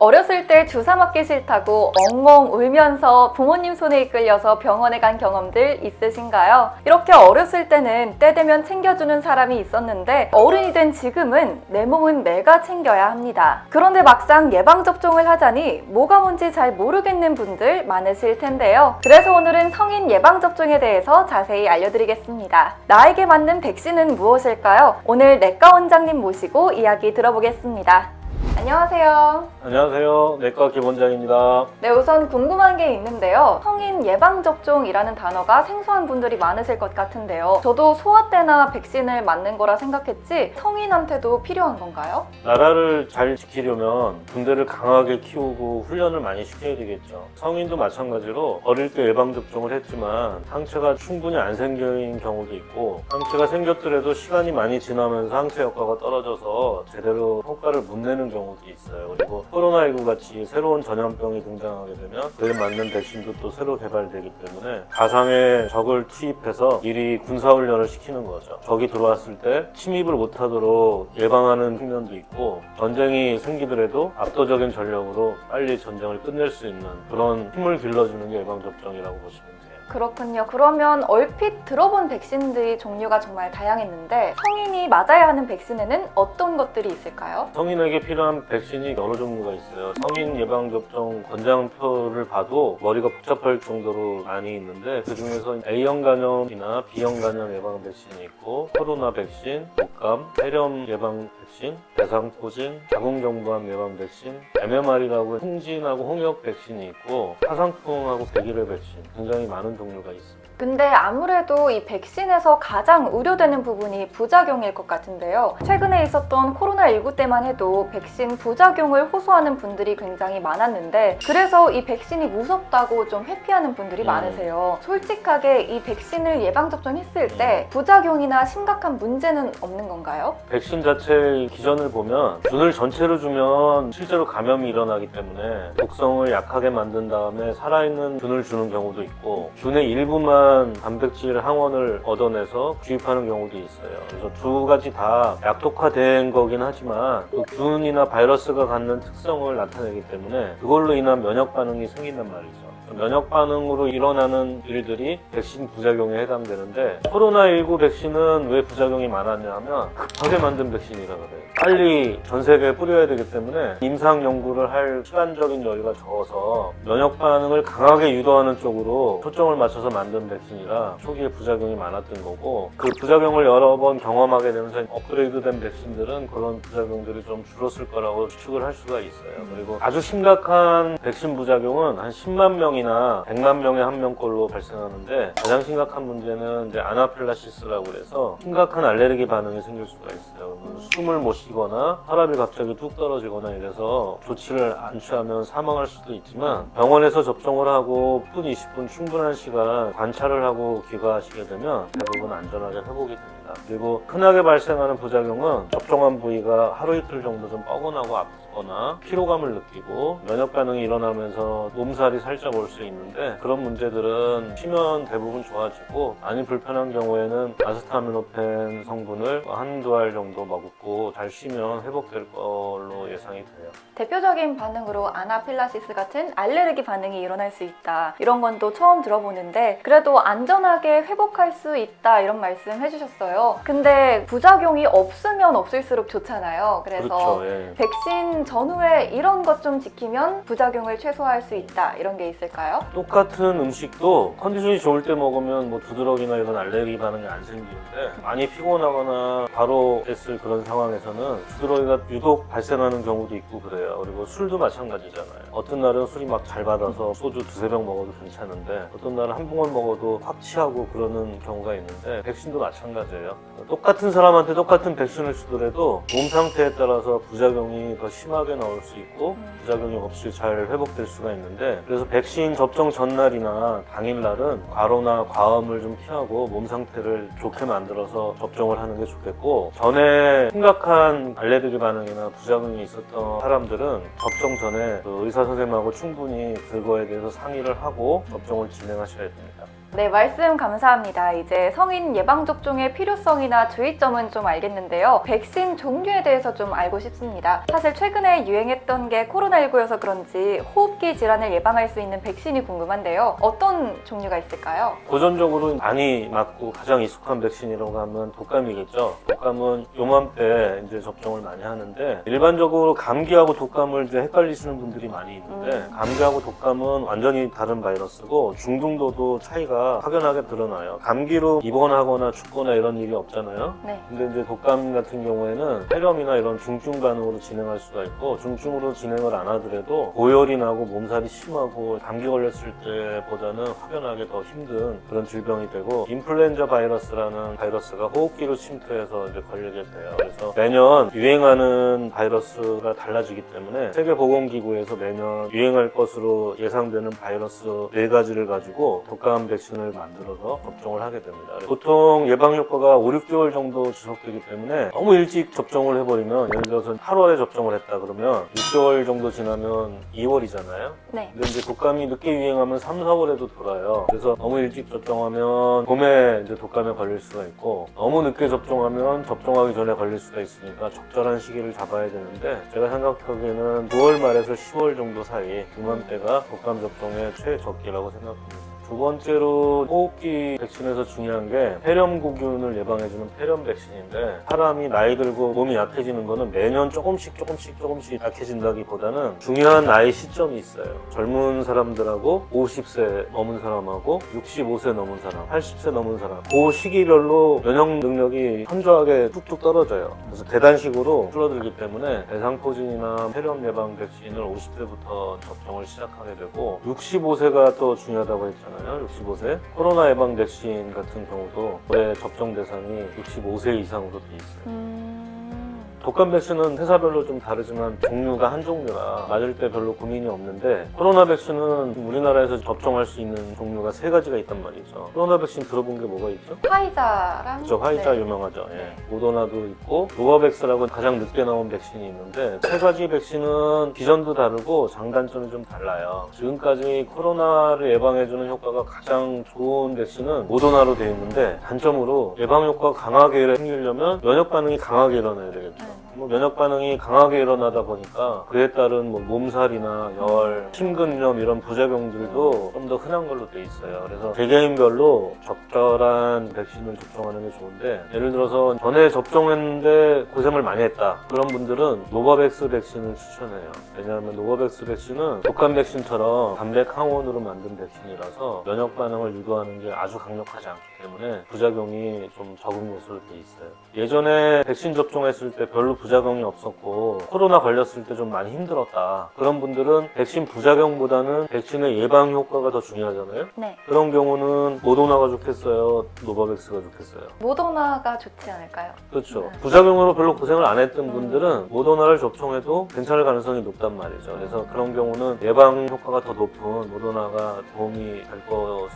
어렸을 때 주사 맞기 싫다고 엉엉 울면서 부모님 손에 이끌려서 병원에 간 경험들 있으신가요? 이렇게 어렸을 때는 때 되면 챙겨주는 사람이 있었는데 어른이 된 지금은 내 몸은 내가 챙겨야 합니다. 그런데 막상 예방접종을 하자니 뭐가 뭔지 잘 모르겠는 분들 많으실 텐데요. 그래서 오늘은 성인 예방접종에 대해서 자세히 알려드리겠습니다. 나에게 맞는 백신은 무엇일까요? 오늘 내과 원장님 모시고 이야기 들어보겠습니다. 안녕하세요. 안녕하세요. 내과 김원장입니다. 네, 우선 궁금한 게 있는데요. 성인 예방접종이라는 단어가 생소한 분들이 많으실 것 같은데요. 저도 소아 때나 백신을 맞는 거라 생각했지 성인한테도 필요한 건가요? 나라를 잘 지키려면 군대를 강하게 키우고 훈련을 많이 시켜야 되겠죠. 성인도 마찬가지로 어릴 때 예방접종을 했지만 항체가 충분히 안 생긴 경우도 있고 항체가 생겼더라도 시간이 많이 지나면서 항체 효과가 떨어져서 제대로 효과를 못 내는 경우도 있어요. 그리고 코로나19 같이 새로운 전염병이 등장하게 되면 그에 맞는 백신도 또 새로 개발되기 때문에 가상의 적을 투입해서 미리 군사훈련을 시키는 거죠. 적이 들어왔을 때 침입을 못하도록 예방하는 측면도 있고 전쟁이 생기더라도 압도적인 전력으로 빨리 전쟁을 끝낼 수 있는 그런 힘을 길러주는 게 예방접종이라고 보시면 돼요. 그렇군요. 그러면 얼핏 들어본 백신들이 종류가 정말 다양했는데 성인이 맞아야 하는 백신에는 어떤 것들이 있을까요? 성인에게 필요한 백신이 여러 종류가 있어요. 성인 예방접종 권장표를 봐도 머리가 복잡할 정도로 많이 있는데 그 중에서 A형 간염이나 B형 간염 예방 백신이 있고 코로나 백신, 독감, 폐렴 예방 백신, 대상포진, 자궁정부암 예방 백신, MMR이라고 홍진하고 홍역 백신이 있고 화상풍하고 백일회 백신 굉장히 많은 종류가 있습니다. 근데 아무래도 이 백신에서 가장 우려되는 부분이 부작용일 것 같은데요. 최근에 있었던 코로나19 때만 해도 백신 부작용을 호소하는 분들이 굉장히 많았는데 그래서 이 백신이 무섭다고 좀 회피하는 분들이 많으세요. 솔직하게 이 백신을 예방접종했을 때 부작용이나 심각한 문제는 없는 건가요? 백신 자체의 기전을 보면 균을 전체로 주면 실제로 감염이 일어나기 때문에 독성을 약하게 만든 다음에 살아있는 균을 주는 경우도 있고 균의 일부만 단백질 항원을 얻어내서 주입하는 경우도 있어요. 그래서 두 가지 다 약독화된 거긴 하지만 또 균이나 바이러스가 갖는 특성을 나타내기 때문에 그걸로 인한 면역 반응이 생긴단 말이죠. 면역 반응으로 일어나는 일들이 백신 부작용에 해당되는데 코로나19 백신은 왜 부작용이 많았냐 하면 급하게 만든 백신이라 그래요. 빨리 전 세계에 뿌려야 되기 때문에 임상 연구를 할 시간적인 여유가 적어서 면역 반응을 강하게 유도하는 쪽으로 초점을 맞춰서 만든 백신이라 초기에 부작용이 많았던 거고 그 부작용을 여러 번 경험하게 되면서 업그레이드된 백신들은 그런 부작용들이 좀 줄었을 거라고 추측을 할 수가 있어요. 그리고 아주 심각한 백신 부작용은 한 10만 명이나 100만 명에 한 명꼴로 발생하는데 가장 심각한 문제는 이제 아나필라시스라고 해서 심각한 알레르기 반응이 생길 수가 있어요. 숨을 못 쉬거나 혈압이 갑자기 뚝 떨어지거나 이래서 조치를 안 취하면 사망할 수도 있지만 병원에서 접종을 하고 10분, 20분 충분한 시간 관찰을 하고 귀가하시게 되면 대부분 안전하게 회복이 됩니다. 그리고 흔하게 발생하는 부작용은 접종한 부위가 하루 이틀 정도 좀 뻐근하고 아프거나 피로감을 느끼고 면역 반응이 일어나면서 몸살이 살짝 올 수 있는데 그런 문제들은 쉬면 대부분 좋아지고 많이 불편한 경우에는 아세타미노펜 성분을 한두 알 정도 먹고 잘 쉬면 회복될 걸로 예상이 돼요. 대표적인 반응으로 아나필라시스 같은 알레르기 반응이 일어날 수 있다. 이런 건 또 처음 들어보는데 그래도 안전하게 회복할 수 있다 이런 말씀 해주셨어요. 근데 부작용이 없으면 없을수록 좋잖아요. 그래서 그렇죠, 예. 백신 전후에 이런 것 좀 지키면 부작용을 최소화할 수 있다 이런 게 있을까요? 똑같은 음식도 컨디션이 좋을 때 먹으면 뭐 두드러기나 이런 알레르기 반응이 안 생기는데 많이 피곤하거나 바로 됐을 그런 상황에서는 두드러기가 유독 발생하는 경우도 있고 그래요. 그리고 술도 마찬가지잖아요. 어떤 날은 술이 막 잘 받아서 소주 두세 병 먹어도 괜찮은데 어떤 날은 한 봉을 먹어도 확 취하고 그러는 경우가 있는데 백신도 마찬가지예요. 똑같은 사람한테 똑같은 백신을 주더라도 몸 상태에 따라서 부작용이 더 심하게 나올 수 있고 부작용이 없이 잘 회복될 수가 있는데 그래서 백신 접종 전날이나 당일날은 과로나 과음을 좀 피하고 몸 상태를 좋게 만들어서 접종을 하는 게 좋겠고 전에 심각한 알레르기 반응이나 부작용이 있었던 사람들은 접종 전에 그 의사 선생님하고 충분히 그거에 대해서 상의를 하고 접종을 진행하셔야 됩니다. 네, 말씀 감사합니다. 이제 성인 예방접종의 필요성이나 주의점은 좀 알겠는데요. 백신 종류에 대해서 좀 알고 싶습니다. 사실 최근에 유행했던 게 코로나19여서 그런지 호흡기 질환을 예방할 수 있는 백신이 궁금한데요. 어떤 종류가 있을까요? 고전적으로 많이 맞고 가장 익숙한 백신이라고 하면 독감이겠죠. 독감은 요맘때 이제 접종을 많이 하는데 일반적으로 감기하고 독감을 이제 헷갈리시는 분들이 많이 있는데 감기하고 독감은 완전히 다른 바이러스고 중등도도 차이가 확연하게 드러나요. 감기로 입원하거나 죽거나 이런 일이 없잖아요. 네. 근데 이제 독감 같은 경우에는 폐렴이나 이런 중증 반응으로 진행할 수가 있고 중증으로 진행을 안 하더라도 고열이 나고 몸살이 심하고 감기 걸렸을 때보다는 확연하게 더 힘든 그런 질병이 되고 인플루엔자 바이러스라는 바이러스가 호흡기로 침투해서 이제 걸리게 돼요. 그래서 매년 유행하는 바이러스가 달라지기 때문에 세계보건기구에서 매년 유행할 것으로 예상되는 바이러스 4가지를 가지고 독감 백신을 만들어서 접종을 하게 됩니다. 보통 예방 효과가 5, 6개월 정도 지속되기 때문에 너무 일찍 접종을 해버리면 예를 들어서 8월에 접종을 했다 그러면 6개월 정도 지나면 2월이잖아요. 네. 근데 이제 독감이 늦게 유행하면 3, 4월에도 돌아요. 그래서 너무 일찍 접종하면 봄에 이제 독감에 걸릴 수가 있고 너무 늦게 접종하면 접종하기 전에 걸릴 수가 있으니까 적절한 시기를 잡아야 되는데 제가 생각하기에는 9월 말에서 10월 정도 사이 그맘때가 독감 접종의 최적기라고 생각합니다. 두 번째로 호흡기 백신에서 중요한 게 폐렴구균을 예방해주는 폐렴 백신인데 사람이 나이 들고 몸이 약해지는 거는 매년 조금씩 약해진다기보다는 중요한 나이 시점이 있어요. 젊은 사람들하고 50세 넘은 사람하고 65세 넘은 사람, 80세 넘은 사람 그 시기별로 면역 능력이 현저하게 뚝뚝 떨어져요. 그래서 계단식으로 줄어들기 때문에 대상포진이나 폐렴 예방 백신을 50세부터 접종을 시작하게 되고 65세가 또 중요하다고 했잖아요. 65세 코로나 예방 백신 같은 경우도 올해 접종 대상이 65세 이상으로 돼 있어요. 독감 백신은 회사별로 좀 다르지만 종류가 한 종류라 맞을 때 별로 고민이 없는데 코로나 백신은 우리나라에서 접종할 수 있는 종류가 3가지가 있단 말이죠. 코로나 백신 들어본 게 뭐가 있죠? 화이자랑 그렇죠. 화이자 네. 유명하죠. 예. 모더나도 있고 노바백스라고 가장 늦게 나온 백신이 있는데 3가지 백신은 기전도 다르고 장단점이 좀 달라요. 지금까지 코로나를 예방해주는 효과가 가장 좋은 백신은 모더나로 되어 있는데 단점으로 예방 효과가 강하게 생기려면 면역 반응이 강하게 일어나야 되겠죠. 면역 반응이 강하게 일어나다 보니까 그에 따른 몸살이나 열, 심근염 이런 부작용들도 좀 더 흔한 걸로 돼 있어요. 그래서 개개인별로 적절한 백신을 접종하는 게 좋은데 예를 들어서 전에 접종했는데 고생을 많이 했다. 그런 분들은 노바백스 백신을 추천해요. 왜냐하면 노바백스 백신은 독감 백신처럼 단백 항원으로 만든 백신이라서 면역 반응을 유도하는 게 아주 강력하지 않기 때문에 부작용이 좀 적은 것으로 돼 있어요. 예전에 백신 접종했을 때 별로 부작용이 없었고 코로나 걸렸을 때 좀 많이 힘들었다. 그런 분들은 백신 부작용보다는 백신의 예방 효과가 더 중요하잖아요. 네. 그런 경우는 모더나가 좋겠어요? 노바백스가 좋겠어요? 모더나가 좋지 않을까요? 그렇죠. 부작용으로 별로 고생을 안 했던 분들은 모더나를 접종해도 괜찮을 가능성이 높단 말이죠. 그래서 그런 경우는 예방 효과가 더 높은 모더나가 도움이 될 것으로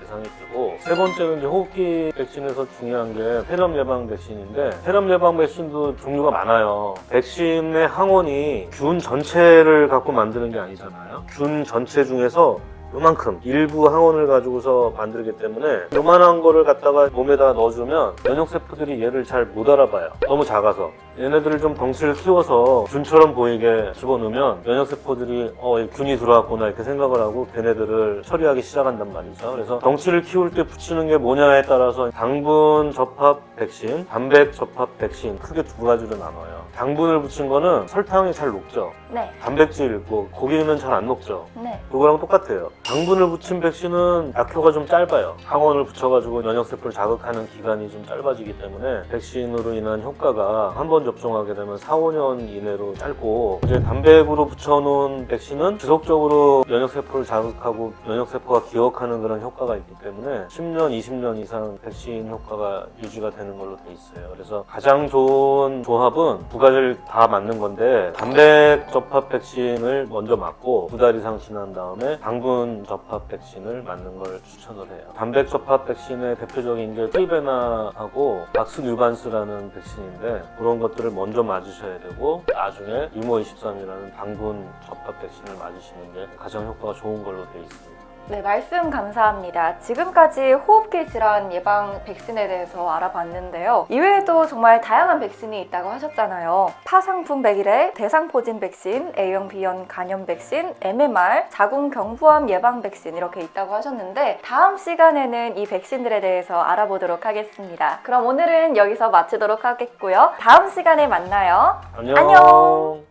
예상이 되고 세 번째는 이제 호흡기 백신에서 중요한 게 폐렴 예방 백신인데 폐렴 예방 백신도 종류가 많아요. 백신의 항원이 균 전체를 갖고 만드는 게 아니잖아요. 균 전체 중에서 요만큼 일부 항원을 가지고서 만들기 때문에 요만한 거를 갖다가 몸에다 넣어주면 면역세포들이 얘를 잘 못 알아봐요. 너무 작아서. 얘네들을 좀 덩치를 키워서 균처럼 보이게 집어넣으면 면역세포들이 균이 들어왔구나 이렇게 생각을 하고 걔네들을 처리하기 시작한단 말이죠. 그래서 덩치를 키울 때 붙이는 게 뭐냐에 따라서 당분 접합 백신, 단백 접합 백신 크게 2가지로 나눠요. 당분을 붙인 거는 설탕이 잘 녹죠. 네. 단백질, 고기는 잘 안 녹죠. 네. 그거랑 똑같아요. 당분을 붙인 백신은 약효가 좀 짧아요. 항원을 붙여가지고 면역세포를 자극하는 기간이 좀 짧아지기 때문에 백신으로 인한 효과가 한 번 접종하게 되면 4, 5년 이내로 짧고 이제 단백으로 붙여놓은 백신은 지속적으로 면역세포를 자극하고 면역세포가 기억하는 그런 효과가 있기 때문에 10년, 20년 이상 백신 효과가 유지가 되는 걸로 돼 있어요. 그래서 가장 좋은 조합은 2가지를 다 맞는 건데 단백 접합 백신을 먼저 맞고 2달 이상 지난 다음에 당분 접합 백신을 맞는 걸 추천을 해요. 단백 접합 백신의 대표적인 게 프리베나하고 박스뉴반스라는 백신인데 그런 것들을 먼저 맞으셔야 되고 나중에 유모23이라는 당분 접합 백신을 맞으시는 게 가장 효과가 좋은 걸로 되어 있습니다. 네, 말씀 감사합니다. 지금까지 호흡기 질환 예방 백신에 대해서 알아봤는데요. 이외에도 정말 다양한 백신이 있다고 하셨잖아요. 파상풍 백일의 대상포진 백신, A형 B형 간염 백신, MMR, 자궁경부암 예방 백신 이렇게 있다고 하셨는데 다음 시간에는 이 백신들에 대해서 알아보도록 하겠습니다. 그럼 오늘은 여기서 마치도록 하겠고요. 다음 시간에 만나요. 안녕. 안녕.